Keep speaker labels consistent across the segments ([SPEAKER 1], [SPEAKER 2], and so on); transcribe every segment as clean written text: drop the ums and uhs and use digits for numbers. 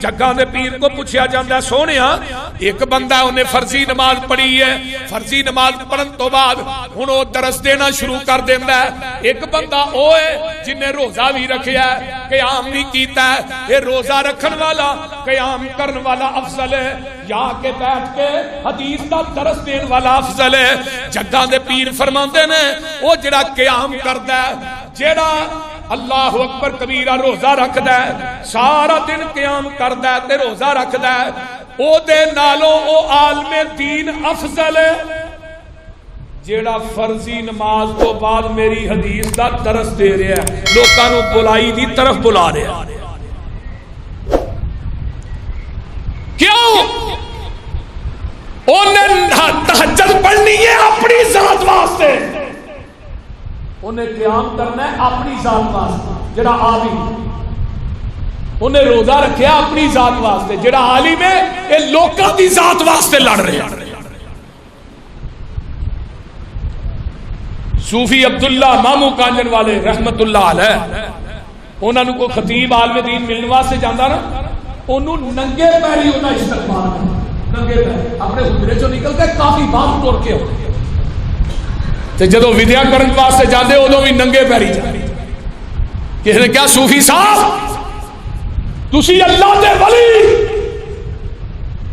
[SPEAKER 1] جگاں دے پیر کو پوچھا جاتا ہے سونیا ایک بندہ انہیں فرضی نماز پڑھی ہے، فرضی نماز پڑھن تو بعد ہن وہ درس دینا شروع کر دیندا ہے، ایک بندہ او ہے جنہیں روزہ بھی رکھیا ہے قیام بھی کیتا ہے، یہ روزہ رکھن والا قیام کرن والا افضل ہے یا کہ بیٹھ کے حدیث دا درس دین والا افضل ہے؟ جگاں دے پیر فرماندے نے او جڑا قیام کردا ہے، جڑا اللہ اکبر کبیرہ روزہ رکھدا ہے، سارا دن قیام کردا ہے تے روزہ رکھدا ہے، او دے نالوں او عالم دین افضل ہے جیڑا فرضی نماز تو بعد میری حدیث دا درس دے رہا ہے، لوکاں نو بلائی دی طرف بلا رہا ہے۔ کیوں؟ انہیں تہجد پڑھنی ہے اپنی ذات واسطے، انہیں قیام کرنا ہے اپنی ذات واسطے، جڑا عالم انہیں روزہ رکھیا اپنی ذات واسطے، جڑا عالم ہے یہ لوکاں دی ذات واسطے لڑ رہے ہیں۔ صوفی عبداللہ مامو کانجن والے رحمت اللہ علیہ، انہوں نے کوئی خطیب عالم دین ملنے واسطے جاندہ نا، انہوں ننگے پیری انہوں استقبال ہے، ننگے پیری اپنے حجرے چوں نکل کے کافی بات ٹور کے ہوتے تے جدو ودیا کرن واسطے جاندے ادو بھی ننگے پیری جاندے۔ کسی نے کیا صوفی صاحب تسی اللہ دے ولی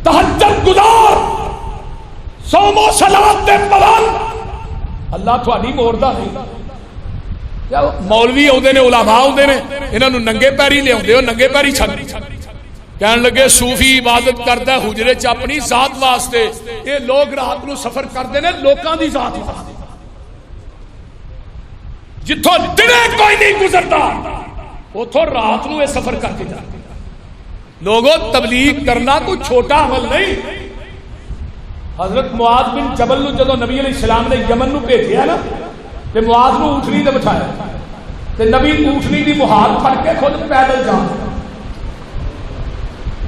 [SPEAKER 1] تہجد گزار صوم و صلات دے پابند، اللہ تھوڑی موڑدا نہیں، کیا مولوی ہوندے نے علماء ہوندے نے انہاں نوں ننگے پیری لے اوندے ہو، ننگے پیری چھڈ کہن لگے صوفی عبادت کردا ہے حجرے چ اپنی ذات واسطے، یہ لوگ رات نو سفر کردے نے لوکاں دی ذات واسطے، جتوں دنے کوئی نہیں گزرتا اتوں رات نو یہ سفر کر کے جاتے۔ لوگوں تبلیغ کرنا کوئی چھوٹا عمل نہیں۔ حضرت معاذ بن جبل نو جدو نبی علیہ السلام نے یمن نو بھیجیا نا تے معاذ نو اونٹنی تے بٹھایا تے نبی اونٹنی دی مہار پھڑ کے خود پیدل جا،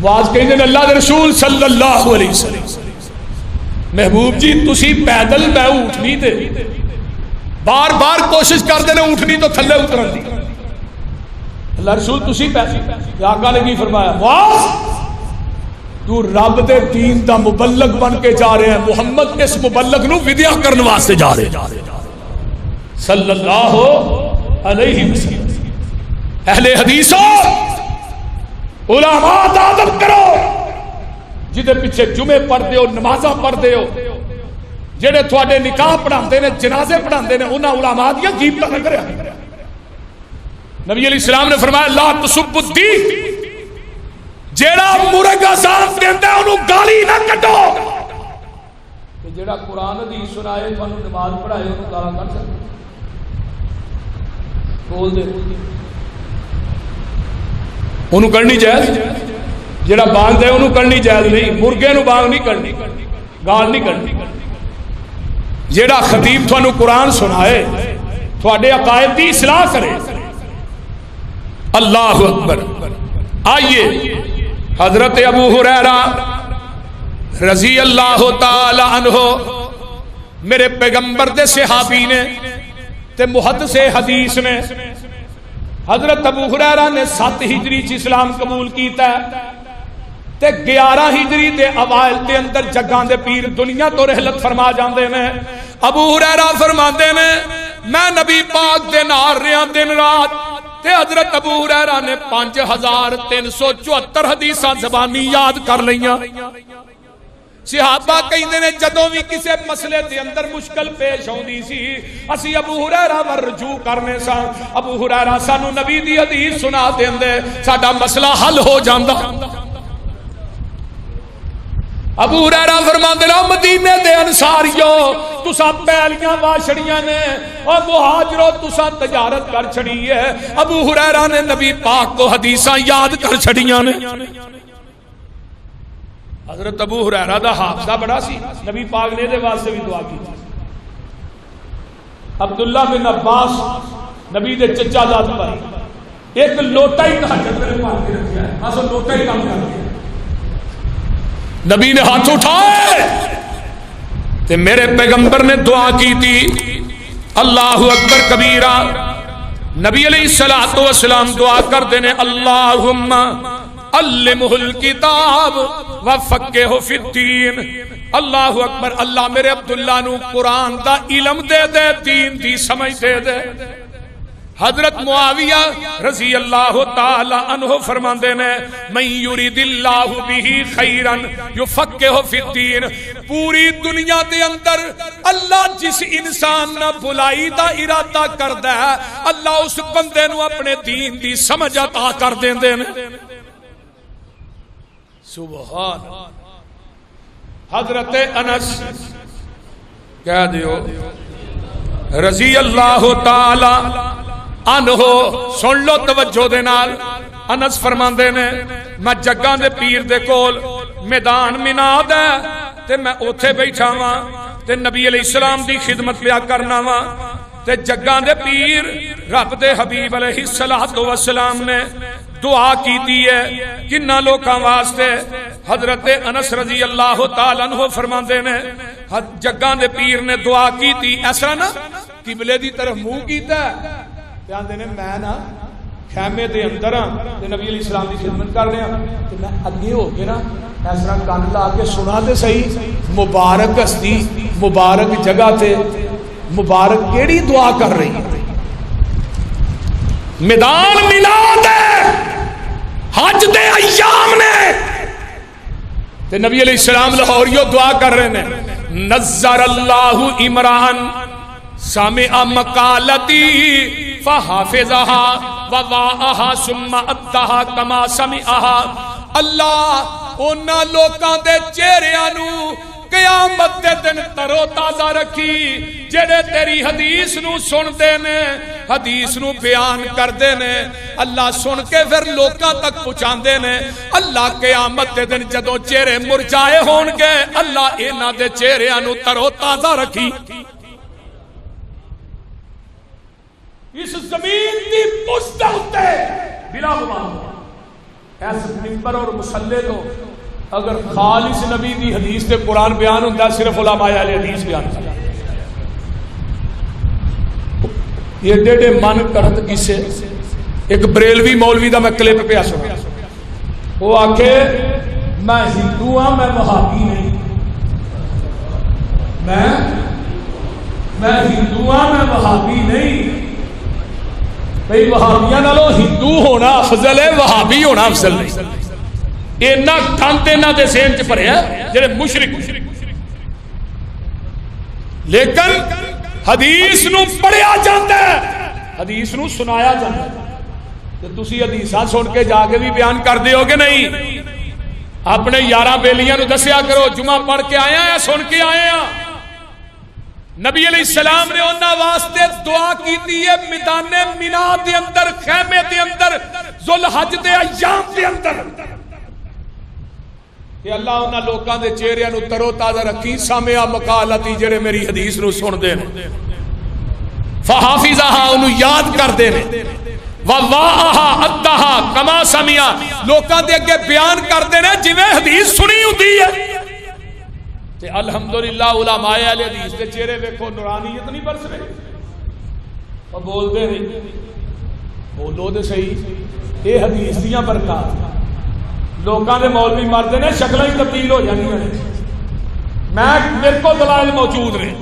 [SPEAKER 1] معاذ کہندے نے اللہ دے رسول صلی اللہ علیہ وسلم محبوب جی تسی پیدل میں اونٹنی تے بار بار کوشش کرتے ہیں اونٹنی تو تھلے اترن دی، اللہ رسول تسی پیسے آقا نے کی فرمایا معاذ تو رب دے دین دا مبلغ بن کے جا رہے ہیں، محمد اس مبلغ نو ودیا کرنے واسطے جا رہے ہیں صلی اللہ علیہ وسلم۔ اہل حدیثوں علماء عادت کرو جدے پیچھے جمعے پڑھتے ہو نمازاں پڑھتے ہو، جڑے تھوڑے نکاح پڑھاندے نے جنازے پڑھاندے نے انہاں علماء دیاں غیبتاں نہ کریا۔ نبی علیہ السلام نے فرمایا لا تسب الدین، جیڑا مرغ اذان دیندا ہے انہوں گالی نہ کڈو، تے جیڑا قرآن حدیث سنائے تانوں نماز پڑھائے انہوں گالاں کڈ سکدے بول دے انہوں کرنی جائز، جیڑا بانگ دے انہوں کرنی جائز نہیں، مرغے نو بانگ نہیں کرنی، گال نہیں کرنی۔ جیڑا خطیب تھانوں قرآن سنائے تھوڑے عقائد دی اصلاح کرے، اللہ اکبر۔ آئیے حضرت ابو ہریرہ رضی اللہ تعالی عنہ میرے پیغمبر دے صحابی نے تے محدث حدیث نے، حضرت ابو ہریرہ نے 7 ہجری چ اسلام قبول کیتا ہے تے 11 ہجری دے اوائل دے اندر جگاں دے پیر دنیا تو رحلت فرما جاندے نے۔ ابو ہریرہ فرماندے نے میں نبی پاک دے نال رہیا دن رات تے حضرت ابو ہریرہ نے 5374 حدیثاں زبانی یاد کر لیاں۔ صحابہ کہندے نے جدوں بھی کسے مسئلے دے اندر مشکل پیش ہوندی سی اسی ابو ہریرہ ور رجوع کرنے سا، ابو ہریرہ سانو نبی دی حدیث سنا دیندے ساڈا مسئلہ حل ہو جاندا۔ ابو ہریرہ فرماندے نے مدینے دے انصاریو تساں پیلیاں واشڑیاں نے اور مہاجرو تساں تجارت کر چھڑی ہے۔ ابو ہریرہ نے نبی پاک کو حدیثاں یاد کر چھڑیاں نے۔ حضرت ابو ہریرہ دا حافظہ بڑا سی، نبی پاک نے دے واسطے بھی دعا کی تھی۔ عبداللہ بن عباس نبی دے چچا داد پر ایک لوٹا ہی تہجد میں پاک کے رکھیا ہے، اسو لوٹا ہی کام کر دیا۔ نبی نے ہاتھ اٹھائے تے میرے پیغمبر نے دعا کی تھی اللہ اکبر کبیرہ۔ نبی علیہ السلام دعا کر دینے اللہم علمہ الکتاب وفقہہ فی الدین. اللہ اکبر. اللہ میرے عبداللہ نو قرآن دا علم دے دے, دین دی سمجھ دے دے. حضرت معاویہ رضی اللہ تعالی عنہ فرماندے نے من یرید اللہ بہ خیرا یفقہہ فی الدین. پوری دنیا دے اندر اللہ جس انسان نہ بھلائی دا ارادہ کردا ہے اللہ اس بندے نو اپنے دین دی سمجھ عطا کر دیندے نے. سبحان. حضرت انس کہہ دیو رضی اللہ تعالی عنہ, سن لو توجہ دے نال. انس فرماندے نے میں جگاں دے پیر دے کول میدان مناد ہے تے میں اوتھے بیٹھا وا تے نبی علیہ السلام دی خدمت پیا کرنا وا تے جگاں دے پیر رب دے حبیب علیہ الصلوۃ والسلام نے دعا کیتی ہے کنہ لوکاں واسطے. حضرت انس رضی اللہ تعالی عنہ فرماندے نے جگاں دے پیر نے دعا کیتی ایسا نا قبلے دی طرف منہ کیتا ہے تے آندے نے میں نا خیمے دے اندر ہاں تے نبی علیہ السلام دی خدمت کر رہا تے میں اگے ہو کے نا اس طرح کان لا کے سنا تے صحیح مبارک ہستی مبارک جگہ تے مبارک کیڑی دعا کر رہی ہے. میدان میلاد ہے, حج دے ایام نے تے نبی علیہ السلام لاہوریو دعا کر رہے ہیں نظر اللہ عمران سامع مقالتی فحافظها وضاعها ثم ادها كما سمعها. اللہ انہاں لوکاں دے چہریاں نو قیامت دے دن ترو تازہ رکھی جڑے تیری حدیث نو سن دے نے حدیث نو بیان کر دے نے. اللہ سن کے پھر لوکاں تک پہنچان دے نے. اللہ قیامت دے دن جدوں چہرے مرجائے ہون گے اللہ انہاں دے چہریاں نو ترو تازہ رکھی. اس زمین دی پشت ہوتے بلا گمان ایسے منبر اور مسلے تو اگر خالص نبی دی حدیث تے قرآن بیان ہوتا ہے صرف علماء اہل حدیث بیان ہوتا ہے. یہ ڈیڑے من کرت کسے ایک بریلوی مولوی دا میں کلپ پہ سنا وہ آکھے میں ہندو ہاں میں وہابی نہیں, میں ہندو ہاں میں وہابی نہیں. بھئی وہابیاں نالوں ہندو ہونا افضل ہے وہابی ہونا افضل نہیں. اینا گھنٹ اینا دے ذہن چ پڑے ہیں جڑے مشرک. لیکن حدیث نو پڑھیا جاتا ہے حدیث نو سنایا جاتا ہے. تو تسی حدیثاں سن کے جا کے بھی بیان کر دیو گے نہیں. اپنے یاراں بیلیاں نو دسیا کرو جمعہ پڑھ کے آیا یا سن کے آئے ہیں. نبی علیہ السلام نے انہاں واسطے دعا کیتی ہے میدان مینا دے اندر خیمے دے اندر ذوالحج دے ایام دے اندر کہ اللہ انہاں لوکاں دے چہریاں نو ترو تازہ رکھی سامع مقالتی جڑے میری حدیث نو سن دے نے فحافظھا انہوں یاد کر دے نے وواہا ادھا کما سمیا لوکاں دے اگے بیان کر دے نے جویں حدیث سنی ہوندی ہے. تے الحمدللہ علماء اہل حدیث دے چہرے ویکھو نورانیت نہیں برس رہی. اور بول دے نہیں بولو دے صحیح اے حدیث دیاں برکات. لوکاں دے مولوی مردے نے شکلاں ہی تبدیل ہو جاندیاں نے. میں میرے کو دلائل موجود نے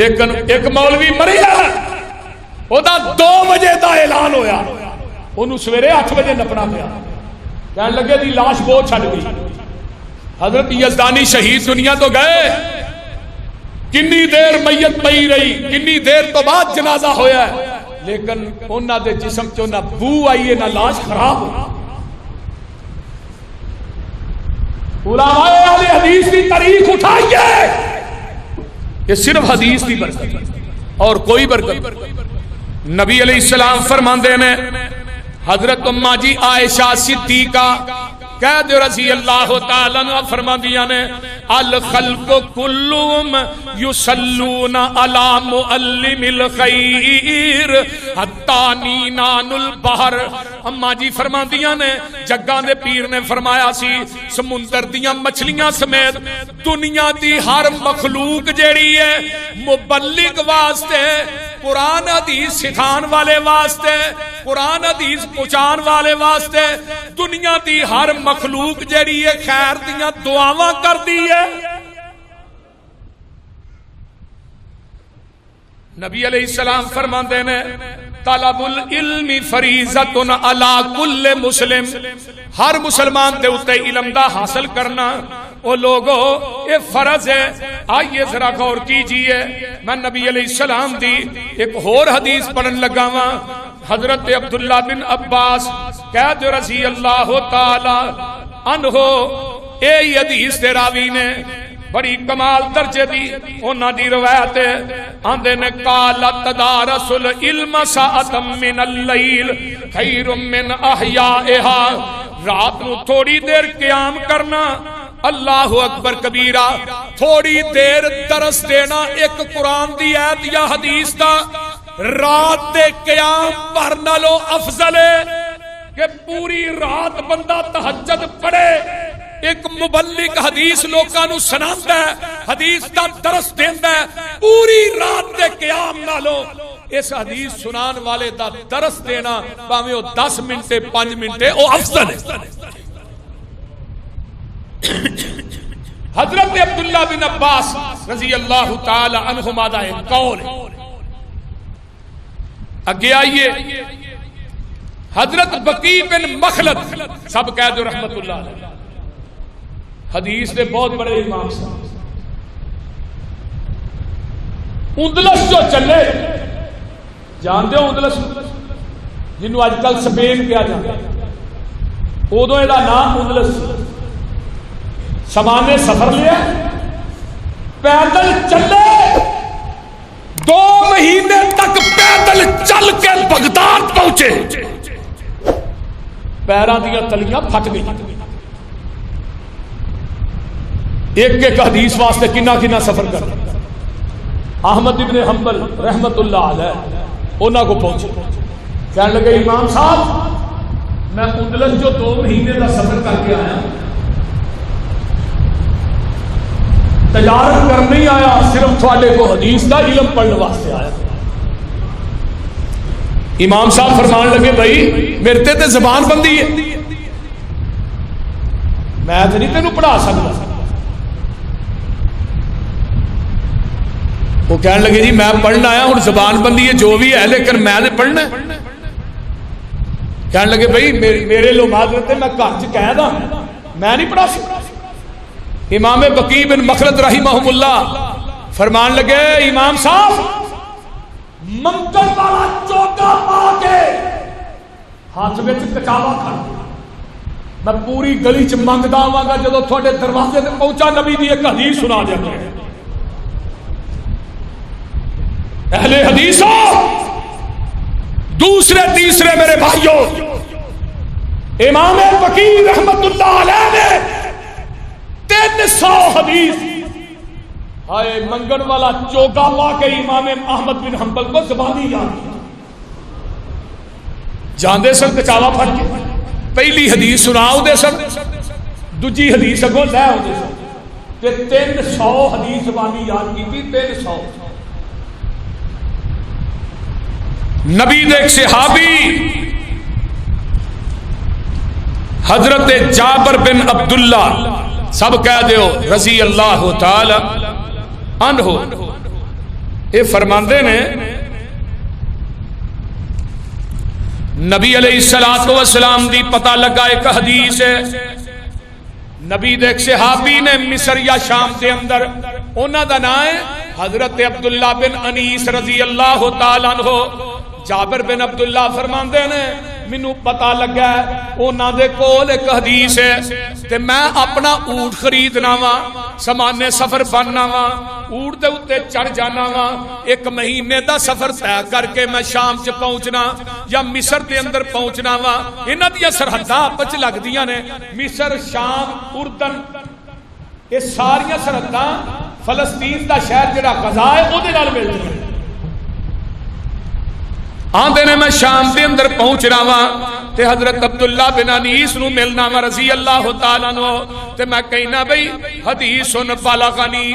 [SPEAKER 1] لیکن ایک مولوی مریا او دا 2 بجے دا اعلان ہویا انہوں سویرے 8 بجے نپنا پیا کہنے لگے دی لاش بہت چھڑ گئی. حضرت یزدانی شہید دنیا تو گئے کنی دیر میت پئی رہی کنی دیر تو بعد جنازہ ہویا ہے لیکن انہاں دے جسم چوں نہ بو آئی ہے نہ لاش خراب ہوئی. علماء اہل حدیث کی تاریخ اٹھائیے یہ صرف حدیث کی برکت اور کوئی برکت. نبی علیہ السلام فرماندے نے حضرت اماں جی عائشہ صدیقہ کہہ دے رضی اللہ تعالیٰ عنہ فرماندیاں نے الخلق کلهم یصلون علی معلم الخیر حتی نینان البحر. اماں جی فرماندیاں نے جگاں دے پیر نے فرمایا سی سمندر دیاں مچھلیاں سمیت دنیا دی ہر مخلوق جیڑی ہے مبلغ واسطے قرآن حدیث سکھان والے واسطے، قرآن حدیث پہنچان والے واسطے دنیا دی ہر مخلوق جیڑی ہے خیر دیاں دعاواں کر دی ہے۔ نبی علیہ السلام فرماندے نے طلب العلم فریضۃ علی کل مسلم، ہر مسلمان دے اوتے علم دا حاصل کرنا او لوگو یہ فرض ہے۔ آئیے ذرا غور کیجئے، میں نبی علیہ السلام دی ایک اور حدیث پڑھن لگا ہاں۔ حضرت عبداللہ بن عباس قید رضی اللہ تعالی عنہ اے حدیث دے راوی نے بڑی کمال درجے دی انہاں دی روایت ہے، آندے نے قال تدارس العلم ساعتا من اللیل خیر من احیائها، رات نو تھوڑی دیر قیام کرنا اللہ اکبر کبیرہ، تھوڑی دیر درس دینا ایک قرآن دی آیت یا حدیث دا رات دے قیام پڑھنا لو افضل ہے کہ پوری رات بندہ تہجد پڑھے۔ ایک مبلغ حدیث لوکاں نو سناتا ہے، حدیث دا درس دیندا ہے، پوری رات دے قیام نالو اس حدیث سنان والے دا درس دینا پاویں او 10 منٹ 5 منٹ او افضل ہے۔ حضرت عبداللہ بن عباس رضی اللہ تعالی عنہما دا ایک قول ہے۔ اگے آئیے حضرت بقی بن مخلد سب کہہ دو رحمت اللہ علیہ، حدیث دے بہت بڑے امام صاحب، اندلس جو چلے جانتے ہو، اندلس جنہوں آج کل سپین کیا جاتا ہے، ادو یہ نام اندلس، سمانے سفر لیا پیدل چلے 2 مہینے تک پیدل چل کے بغداد پہنچے، پیروں دیا تلیاں پھٹ گئی۔ ایک ایک حدیث واسطے کنا کنا سفر کر، احمد ابن حنبل رحمت اللہ علیہ انہاں کو پہنچے، کہنے لگے امام صاحب میں اندلس جو 2 مہینے کا سفر کر کے آیا، تجارت کرنے ہی آیا، صرف تھوڑے کو حدیث کا علم پڑھنے واسطے آیا۔ امام صاحب فرمان لگے بھائی میرے تے زبان بندی ہے، میں تو نہیں تینوں پڑھا سکتا۔ وہ کہنے لگے جی میں پڑھنا آیا ہوں، زبان بندی ہے جو بھی ہے لیکن میں نے پڑھنا ہے۔ کہنے لگے بھائی میرے لو معذرت ہے، میں گھر چ کہہ دا میں نہیں پڑھا سکتا۔ امام بقی بن مخلد رحمہ اللہ فرمان لگے امام صاحب منگل والا چوکا پا کے ہاتھ میں کچاوا کھا میں پوری گلی چ منگدا آواں گا، جدو تھوڑے دروازے تے پہنچا نبی دی ایک حدیث سنا دیا کرے۔ اہل حدیثوں دوسرے تیسرے میرے بھائیوں، امام بقی رحمت اللہ علیہ نے 300 حدیث ہائے منگن والا چوکا پا کے امام احمد بن حنبل کو زبانی یاد کیا، جاندے سن کچاوا پھٹ کے پہلی حدیث سناؤ دے سن، دوجی حدیث اگوں لے آؤ دے سن، تے 300 حدیث زبانی یاد کی تھی۔ 300 نبی دے ایک صحابی حضرت جابر بن عبداللہ سب کہہ دیو رضی اللہ تعالی عنہ، اے فرماندے نے نبی علیہ الصلوۃ والسلام دی پتہ لگا ایک حدیث ہے، نبی دے ایک صحابی نے مصر یا شام دے اندر، انہاں دا نام ہے حضرت عبداللہ بن انیس رضی اللہ تعالی عنہ۔ جابر بن عبداللہ فرماندے نے مینوں پتہ لگا انہاں دے کول ایک حدیث ہے تے میں اپنا اونٹ خریدنا وا، سمانے سفر بننا وا، اونٹ دے اوتے چڑھ جانا وا، 1 مہینے دا سفر طے کر کے میں شام چ پہنچنا یا مصر دے اندر پہنچنا وا۔ انہاں دی سرحداں آپس وچ لگدیاں نے، مصر، شام، اردن، یہ ساری سرحداں فلسطین دا شہر جڑا غزہ ہے او دے نال ملدیاں نے۔ آندے نے میں شام دے اندر پہنچ رہا وا تے حضرت عبداللہ بن انیس نو ملنا وا رضی اللہ تعالیٰ عنہ، تے میں کہنا بھئی حدیث بلغنی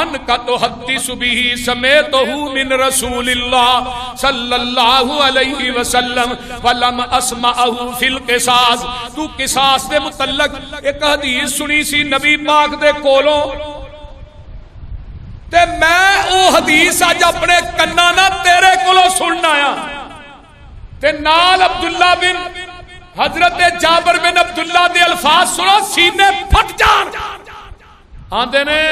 [SPEAKER 1] انک تحدث به سمعته من رسول اللہ صلی اللہ علیہ وسلم ولم اسمعه فی القصاص. تو قصاص دے متعلق ایک حدیث سنی سی نبی پاک دے کولوں تے میں او حدیث اج اپنے کنا نہ تیرے کولوں سننا آیا تے نال عبداللہ بن حضرت جابر بن عبداللہ دے الفاظ سنو سینے پھٹ جان. آندے نے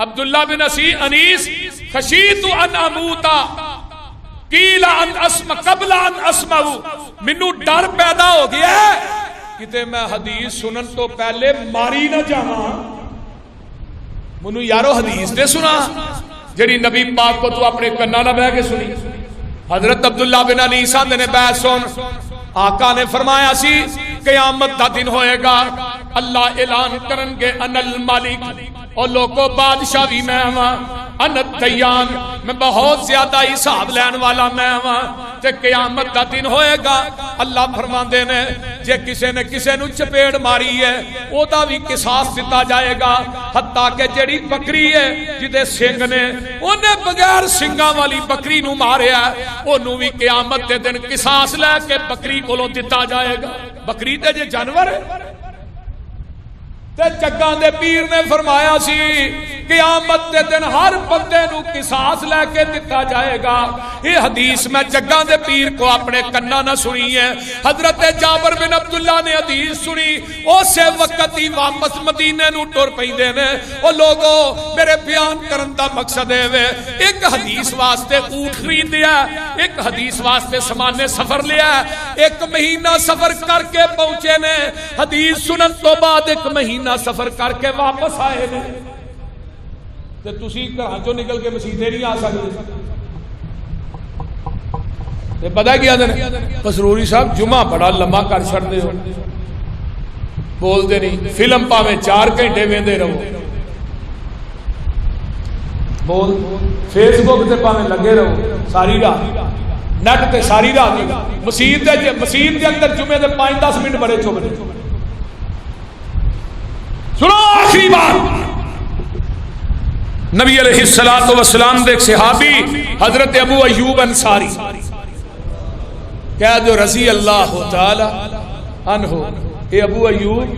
[SPEAKER 1] عبداللہ بن انیس خشیت ان اموتا قیل ان اسمع قبل ان اسمعو. منو ڈر پیدا ہو گیا ہے کتے میں حدیث سنن تو پہلے ماری نہ جاواں. منو یارو حدیث دے سنا جڑی نبی پاک کو تو اپنے کنا نہ بہ کے سنی. حضرت عبداللہ بن انیس آندے نے بہ سن آقا نے فرمایا سی قیامت دا دن ہوئے گا اللہ اعلان کرن گے ان المالک اور لوگوں بادشاہ بھی میں ہاں ان الدیان میں بہت زیادہ حساب لین والا میں ہاں. تے قیامت دا دن ہوئے گا اللہ فرماندے نے جے کسے نے کسے نو چپیڑ ماری ہے او دا بھی قصاص دتا جائے گا حتیٰ کہ جڑی بکری ہے جدے سنگ نے انہیں بغیر سنگاں والی بکری نو ماریا او نو بھی قیامت دے دن قصاص لے کے بکری کولوں دتا جائے گا. بکری تے جے جانور ہے تے جگاں دے پیر نے فرمایا سی قیامت دے دن ہر بندے نو قصاص لے کے دتا جائے گا. یہ حدیث میں جگاں دے پیر کو اپنے کنا نہ سنی ہے. حضرت جابر بن عبداللہ نے حدیث سنی اسے وقت ہی واپس مدینے نو ٹر پیندے نے. او لوگو میرے بیان کرن دا مقصد ہے وے ایک حدیث واسطے اونٹ خرید لیا, ایک حدیث واسطے سامان سفر لیا, ایک مہینہ سفر کر کے پہنچے نے, حدیث سنن تو بعد ایک مہینہ سفر کر کے واپس آئے نے. تے تسی گھراں چوں نکل کے مسیتے نہیں آ سکتے. تے پتہ کیا دے پسروری صاحب جمعہ بڑا لمبا کر چھڑدے ہو, بول دے نہیں. فلم پاویں 4 گھنٹے ویندے رہو, بول فیس بک تے پاویں لگے رہو ساری رات, نیٹ تے ساری رات. مسجد دے اندر جمعے دے 5-10 منٹ بڑے چپ رہے. سنو آخری بات, نبی علیہ السلام دے ایک صحابی حضرت ابو ایوب انصاری کہہ دو رضی اللہ تعالی عنہ. اے ابو ایوب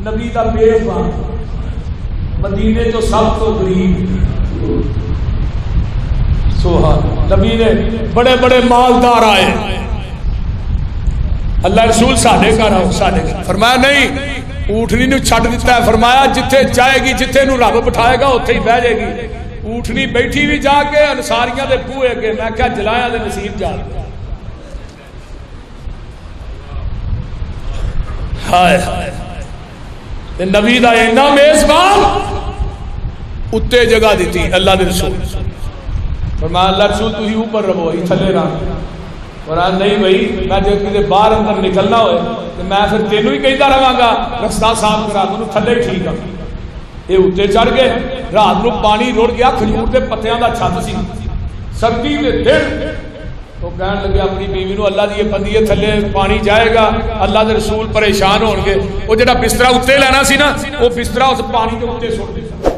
[SPEAKER 1] نبی دا میزبان, مدینے تو سب تو غریب, سبحان نبی نے بڑے بڑے مالدار آئے, اللہ رسول ساڈے گھر آؤ ساڈے گھر. فرمایا نہیں, اونٹنی نو چھڈ دیتا ہے. فرمایا جتھے جائے گی جتھے نو رب بٹھائے گا اوتھے ہی بہ جائے گی. اونٹنی بیٹھی بھی جا کے انصاریاں دے بوئے اگے. میں کہا جلایا دے نصیب جا. ہائے تے نبی دا اینا میزبان اتے جگہ دیتی اللہ دے رسول. فرمایا اللہ رسول تو ہی اوپر رہو, ہی تھلے نہ. اور آج نہیں بھائی میں جو کسی باہر اندر نکلنا ہوئے تو میں پھر تینوں ہی کہتا رہاں گا رستہ صاف کرا دوں تھلے ٹھیک ہے. یہ اتنے چڑھ گئے, رات نو پانی رڑ گیا, کھجور دے پتیاں دا چھت سی, سردی دے دن. تو کہنے لگے اپنی بیوی نو اللہ دی بندی تھلے پانی جائے گا, اللہ دے رسول پریشان ہون گے. وہ جڑا بسترا اتنے لینا سی نا وہ بسترا اس پانی کے اتنے سٹ دیتا.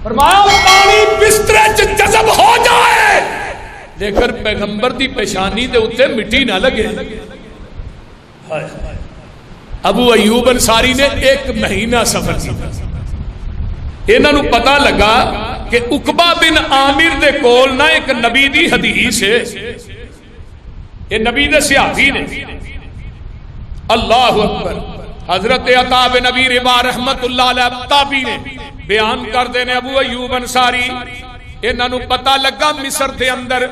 [SPEAKER 1] فرمایا پانی بسترے چ جذب ہو جائے لیکن پیغمبر دی پیشانی دے اتنے مٹی نہ لگے. ابو ایوب انصاری نے 1 مہینہ سفر کیا. انہاں نو پتہ لگا کہ عقبہ بن عامر دے کول نہ ایک نبی دی حدیث ہے, یہ نبی دے صحابی نے. اللہ اکبر. حضرت عطا بن نبی ربا رحمت اللہ علیہ تابعی نے بیان کر دینے ابو ایوب انصاری انہاں نو پتہ لگا مصر دے اندر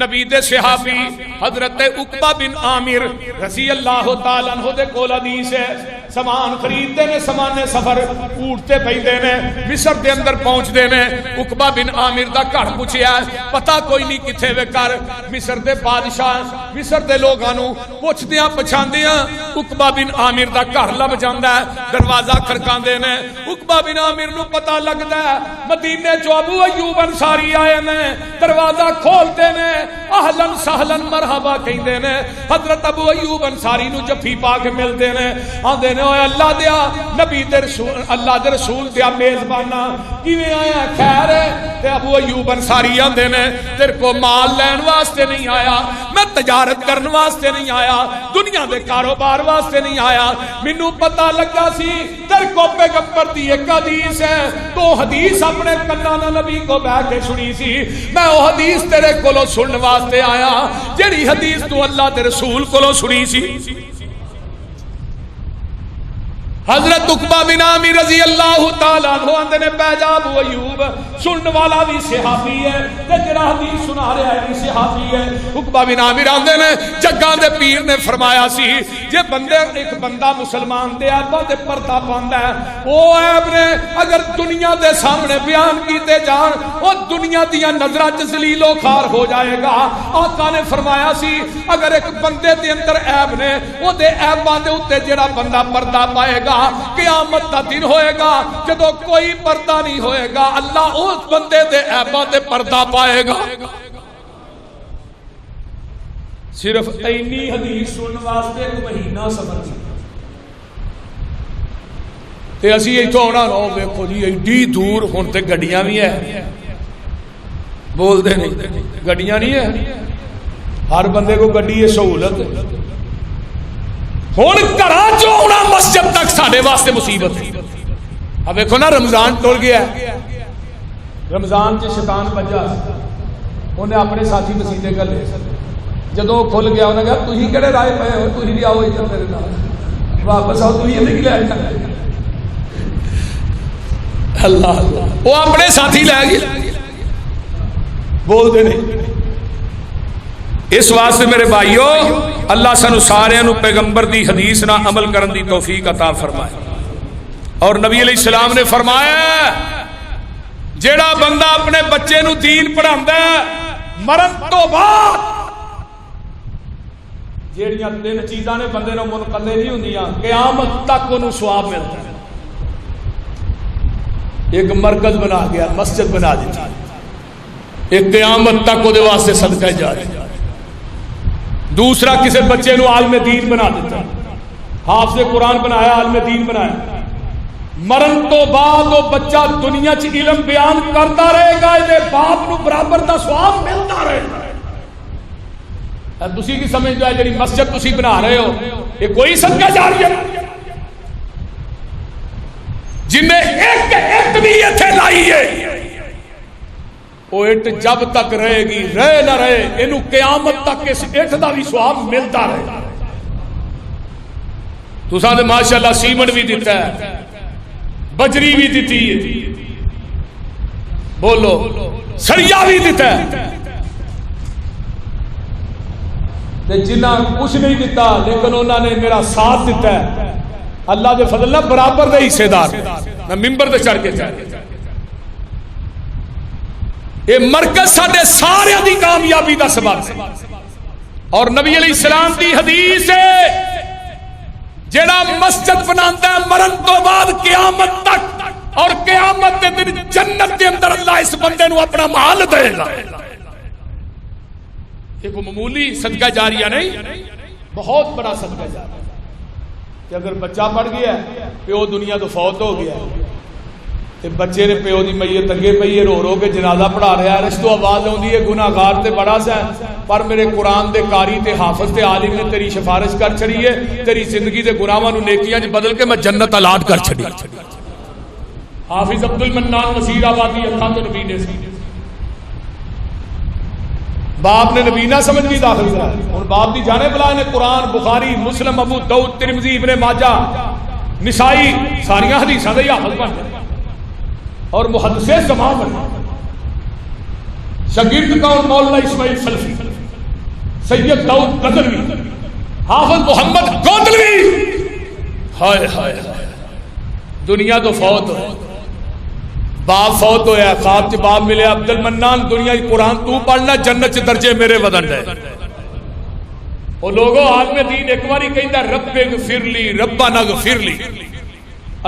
[SPEAKER 1] نبی دے صحابی حضرت عقبہ بن عامر رضی اللہ تعالیٰ عنہ دے کول حدیث ہے. سامان خریدتے نے, سامان سفر اٹھتے پیندے نے, مصر دے اندر پہنچتے نے. عقبہ بن عامر دا گھر پوچھیا, پتہ کوئی نہیں کتھے وے کر. مصر دے بادشاہ مصر دے لوگاں نو پوچھدیاں پچھاندیاں عقبہ بن عامر دا گھر لب جاندا ہے. دروازہ کھڑکاندے نے, عقبہ بن عامر نو پتہ لگدا ہے مدینے چوں ابو ایوب انصاری آئے نے. دروازہ کھولتے نے, اہلن سہلن مرحبا کہندے نے. حضرت ابو ایوب انصاری نو جفی پا کے ملتے نے, آندے نے اوے اللہ دیا نبی دے رسول, اللہ دے رسول دیا میزبانا کیویں آیا خیر ہے؟ تے ابو ایوب انصاری آندے نے تیرے کو مال لین واسطے نہیں آیا, میں تجارت کرن واسطے نہیں آیا, دنیا دے کاروبار واسطے نہیں آیا, مینوں پتہ لگا سی تیرے کو پیغمبر دی ایک حدیث ہے, تو حدیث اپنے کنا نال نبی کو بیٹھ کے سنی سی, میں وہ حدیث تیرے کولوں سنن واسطے آیا جڑی حدیث تو اللہ دے رسول کولوں سنی سی. حضرت عقبہ بن عامر رضی اللہ تعالیٰ عنہ آندے نے پہ جا ابو ایوب سنن والا بھی صحابی ہے تے جڑا حدیث سنا رہا ہے بھی صحابی ہے. عقبہ بن عامر آندے نے جگاں دے پیر نے فرمایا سی جے بندے ایک بندہ مسلمان دے عیباں تے پردہ پاندا ہے, او عیب نے اگر دنیا دے سامنے بیان کیتے جان او دنیا دیاں نظراں چ ذلیل و خوار ہو جائے گا. آقا نے فرمایا سی اگر ایک بندے دے اندر عیب نے او دے عیباں دے اوتے جڑا بندہ پردہ پائے گا قیامت دا دن ہوئے گا جدو کوئی پردہ نہیں ہوئے گا اللہ اس بندے دے عیباں تے پردہ پائے گا. صرف اینی حدیث سنن واسطے ایک مہینہ صبر کیتا تے اسی ایتھوں آنا نو ویکھو جی ایڈی دور ہن تے گڈیاں بھی ہے, بول دے نہیں گڈیاں نہیں ہے, ہر بندے کو گڈی ہے سہولت. ہوں گھراں چوں آنا مسجد تک ساڈے واسطے مصیبت ہے. اب دیکھو نا رمضان ٹر گیا, رمضان چ شیطان بجا, انہیں اپنے ساتھی مسیدے کر لے, جدو کھل گیا انہیں کہا تھی کہڑے رائے پے ہو, تھی بھی آؤ ادھر میرے نال واپس آؤ, تھی یہ لے اللہ وہ اپنے ساتھی لے گئے, بول دے نہیں. اس واسطے میرے بھائیو اللہ سانو سارے نو پیغمبر دی حدیث نہ عمل کرن دی توفیق عطا فرمائے. اور نبی علیہ السلام نے فرمایا جیڑا بندہ اپنے بچے نو دین پڑھاندا ہے مرن تو بعد جیڑیاں تین چیزاں نے بندے نو منقطع نہیں ہوندیاں قیامت تک انہوں ثواب ملتا ہے. ایک مرکز بنا گیا, مسجد بنا دیتی, ایک قیامت تک وہ واسطے صدقہ جاری. دوسرا کسی بچے نو عالم دین بنا دیتا, حافظ قرآن بنایا, عالم دین بنایا, مرن تو بعد وہ بچہ دنیا چ علم بیان کرتا رہے گا, یہ باپ نو برابر دا ثواب ملتا رہے گا. تسی کی سمجھ جائے جڑی مسجد تسی بنا رہے ہو یہ کوئی صدقہ جاریہ جن نے ایک بھی اتھے لائی ہے, وہ اٹ جب تک رہے گی رہے نہ رہے انہوں قیامت تک اس اٹ دا بھی ثواب ملتا رہے. تو ساتھ ماشاءاللہ سیمنٹ بھی دیتا ہے, بجری بھی دیتی ہے, بولو سریا بھی دیتا ہے, جنہ کچھ نہیں دیتا لیکن انہوں نے میرا ساتھ دیتا ہے اللہ دے فضل نہ برابر دے حصے دار, نہ ممبر دے چڑھ کے چڑھ. یہ مرکز ساڈے سارے دی کامیابی دا سبب ہے. اور نبی علیہ السلام دی حدیث ہے جڑا مسجد بناتا ہے مرن تو بعد قیامت تک, اور قیامت دے دن جنت دے اندر اللہ اس بندے نو اپنا محل دے گا. یہ کوئی معمولی صدقہ جاریہ نہیں, بہت بڑا صدقہ جاریہ. کہ اگر بچہ پڑ گیا پیو دنیا تو فوت ہو گیا تے بچے نے پیو دی میت اگے پئی رو رو کے جنازہ پڑھا رہا ہے, رشتوں آواز آندی ہے گناہگار تے بڑا سا پر میرے قرآن دے قاری تے حافظ تے عالم نے تیری سفارش کر چھڑی ہے, تیری زندگی دے گناہاں نو نیکیاں وچ بدل کے میں جنت الاٹ کر چھڑی. حافظ عبد المنان وزیر آبادی اکھاں تو نبی نے سی, باپ نے نبی نہ سمجھ بھی داخل کرا, اور باپ دی جانے بلا نے قرآن بخاری مسلم ابو داؤد ترمذی ابن ماجہ نسائی ساریاں حدیثاں دے حافظ بن گئے اور محدث زمان بن گئے. شاگرد کون مولانا اسماعیل سلفی, سید داؤد قدروی, حافظ محمد گوندلوی. ہائے ہائے دنیا تو فوت ہو, باپ فوت ہویا, خواب چ باپ ملے عبد المنان دنیا کی قرآن تو پڑھنا جنت چ درجے میرے ودن ہے. وہ لوگوں عالم دین ایک باری کہندا رب اغفر لی ربنا اغفر لی,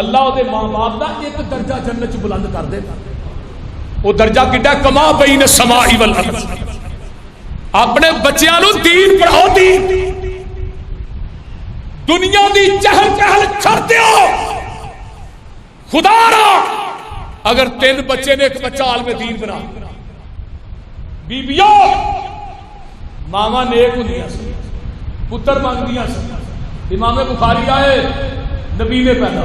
[SPEAKER 1] اللہ دے ماں باپ دا ایک درجہ جنت چ بلند کر دے. وہ درجہ کڈا کما بین السماء والارض, اپنے بچیاں نو دین پڑھاؤ، دین دنیا دی چہل پہل کر دیو. خدا را اگر 3 بچے نے 1 بچہ عالم دین بنا. بیبیوں ماما نیک ہوندیاں سن، پتر منگدیاں سن. امام بخاری آئے، نبی نے پیدا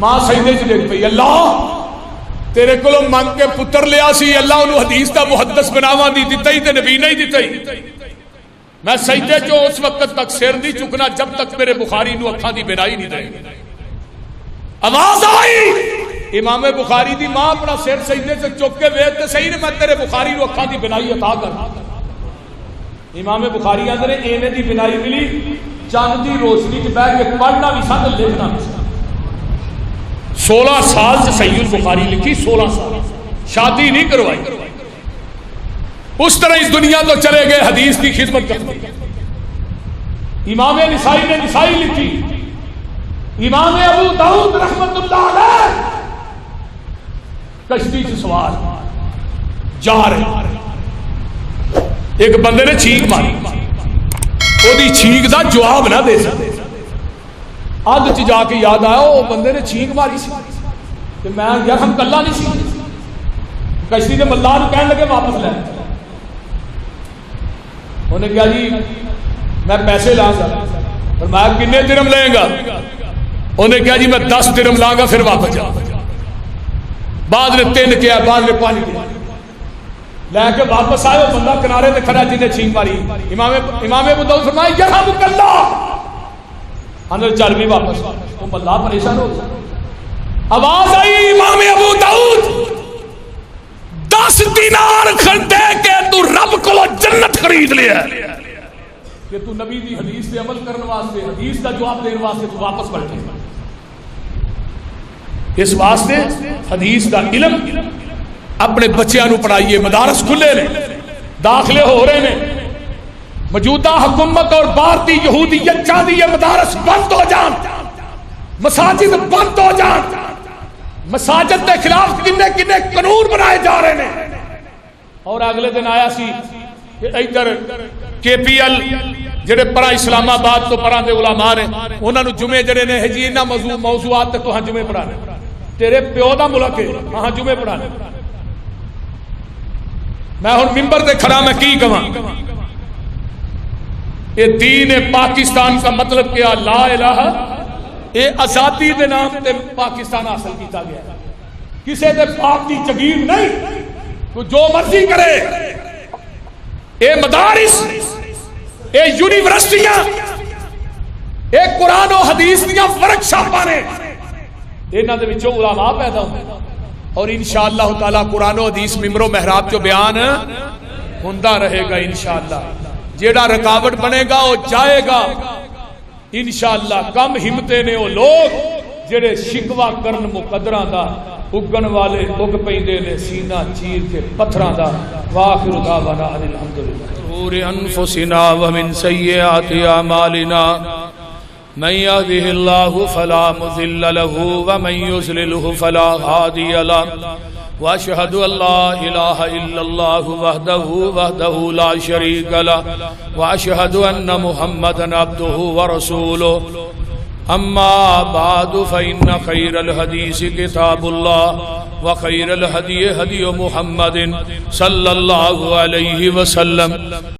[SPEAKER 1] ماں سجدے چ ڈگ پئی، اللہ تیرے کو منگ کے پتر لیا سی، اللہ انہوں حدیث دا محدث بناوا دی دتا ہی تے نبی نہیں دتا ہی. میں سجدے جو اس وقت تک سر نہیں چکنا جب تک میرے بخاری نو اکھاں دی بینائی نہیں دے. آواز آئی امام بخاری دی ماں اپنا سر سجدے سے چک کے ویکھ تے صحیح نے میں تیرے بخاری نو اکھاں دی بینائی عطا کر. امام بخاری آندے نے اینے دی بینائی ملی، چاند دی روشنی چ بیٹھ کے پڑھنا بھی سن لکھنا بھی سن. 16 سال سے صحیح البخاری لکھی، 16 سال شادی نہیں کروائی. اس طرح اس دنیا تو چلے گئے حدیث کی خدمت کرتے. امام نسائی نے نسائی لکھی، امام ابو داؤد رحمت اللہ علیہ کشتی سے سوار جا رہے، ایک بندے نے چھینک ماری، وہ دی چھینک دا جواب نہ دے سکتے. اد چ جا کے یاد آیا وہ بندے نے چھینک ماری سی کہ میں یار ہم کلا نہیں سی. کشتی کے ملا نو کہنے لگے واپس لے. انہیں کہا جی میں پیسے لاں گا. فرمایا کنے درہم لیں گا؟ انہیں کہا جی میں 10 درہم لاں گا پھر واپس جا. بعد نے 3 کیا، بعد نے 5 کیا، لے کے واپس آئے. وہ بندہ کنارے تے کھڑا جن نے چھینک ماری. امام ابو داؤد فرمایا یرحمک اللہ، اندر چل بھی واپس. وہ ملا پریشان ہو گیا. آواز آئی امام ابو داؤد 10 دینار دے کے تو رب کو جنت خرید لیا کہ تو نبی دی حدیث پہ عمل کرنے واسطے، حدیث کا جواب دینے واسطے تو واپس پلٹے. اس واسطے حدیث کا علم اپنے بچیاں نو پڑھائیے. مدارس کھلے نے، داخلے ہو رہے ہیں. موجودہ حکومت اور بھارتی یہودیت چاہتی ہے مدارس بند ہو جان، مساجد بند ہو جان. مساجد کے خلاف کنے کنے قانون بنائے جا رہے ہیں. اور اگلے دن آیا سی کہ ادھر کے پی ایل جڑے پرا اسلام آباد تو پرا دے علماء نے انہاں نو جمعے جڑے نے جی انہاں موضوعات تے تو ہاں جمعے پڑھانے. تیرے پیو دا ملک ہے ہاں جمعے پڑھانے. میں ہن ممبر تے کھڑا میں کی کہاں؟ یہ دین پاکستان کا مطلب کیا؟ لا الہ. یہ آزادی دے نام تے پاکستان حاصل کیتا گیا، کسے دے باپ دی جگیر نہیں، تو جو مرضی کرے. اے مدارس، اے یونیورسٹیاں، اے قرآن و حدیث دیاں ورکشاپاں نے، انہاں دے وچوں علماء پیدا ہوندے اور انشاءاللہ تعالی قرآن و حدیث ممبر و محراب جو بیان ہوندا رہے گا. انشاءاللہ جیڑا رکاوٹ بنے گا وہ جائے گا انشاءاللہ. کم ہمتے نے وہ لوگ جڑے شکوا کرن مقدراں دا، اگن والے اگ پیندے نے سینہ چیر کے پتھراں دا. واخر دعوانا ان الحمدللہ. شرور انفسنا ومن سیئات اعمالنا من يهده الله فلا مضل له ومن يضلل فلا هادي له واشهد ان لا اله الا الله وحده لا شريك له واشهد ان محمدا عبده ورسوله. اما بعد فان خير الحديث كتاب الله وخير الهدي هدي محمد صلى الله عليه وسلم